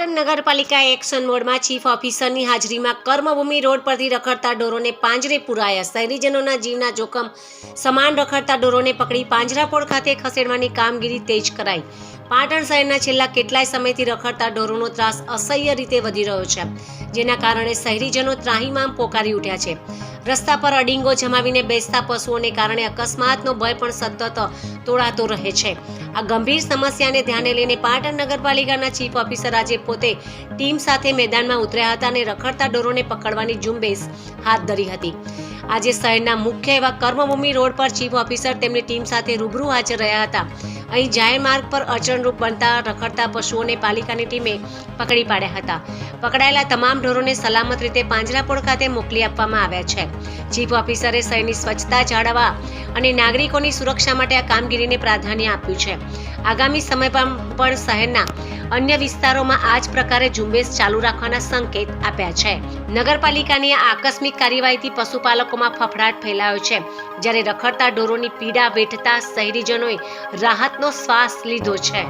Patan નગરપાલિકાએ action મોડમાં chief ઓફિસરની હાજરીમાં કર્મભૂમિ road પરથી રખડતા ઢોરોને પાંજરે પુરાયા. શહેરીજનોના જીવના જોખમ સમાન રખડતા ઢોરોને પકડી પાંજરાપોળ ખાતે ખસેડવાની કામગીરી તેજ કરાઈ. પાટણ શહેરના છેલ્લા કેટલાય સમયથી રખડતા ઢોરોનો ત્રાસ અસહ્ય રીતે વધી રહ્યો છે, જેના કારણે શહેરીજનો ત્રાહિમામ પોકારી ઉઠ્યા છે. રસ્તા પર અડીંગો જમાવીને બેસતા પશુઓને કારણે અકસ્માતનો ભય પણ સતત તોળાતો રહે છે. આ ગંભીર સમસ્યાને ધ્યાને લઈને પાટણ નગરપાલિકાના ચીફ ઓફિસર આજે પોતે ટીમ સાથે મેદાનમાં ઉતર્યા હતા અને રખડતા ઢોરોને પકડવાની ઝુંબેશ હાથ ધરી હતી. આજે શહેરના મુખ્ય એવા કર્મભૂમિ રોડ પર ચીફ ઓફિસર તેમની ટીમ સાથે રૂબરૂ હાજર રહ્યા હતા. અહીં જાહેર માર્ગ પર અડચણરૂપ બનતા રખડતા પશુઓને પાલિકાની ટીમે પકડી પાડ્યા હતા. પકડાયેલા તમામ ઢોરોને સલામત રીતે પાંજરાપોળ ખાતે મોકલી આપવામાં આવ્યા છે. ચીફ ઓફિસરે શહેરની સ્વચ્છતા જાળવવા અને નાગરિકોની સુરક્ષા માટે આ કામગીરીને પ્રાધાન્ય આપ્યું છે. આગામી સમયમાં પણ શહેરના અન્ય વિસ્તારોમાં આ જ પ્રકારે ઝુંબેશ ચાલુ રાખવાના સંકેત આપ્યા છે. નગરપાલિકાની આ આકસ્મિક કાર્યવાહીથી પશુપાલકોમાં ફફડાટ ફેલાયો છે, જ્યારે રખડતા ઢોરોની પીડા વેઠતા શહેરીજનોએ રાહતનો શ્વાસ લીધો છે.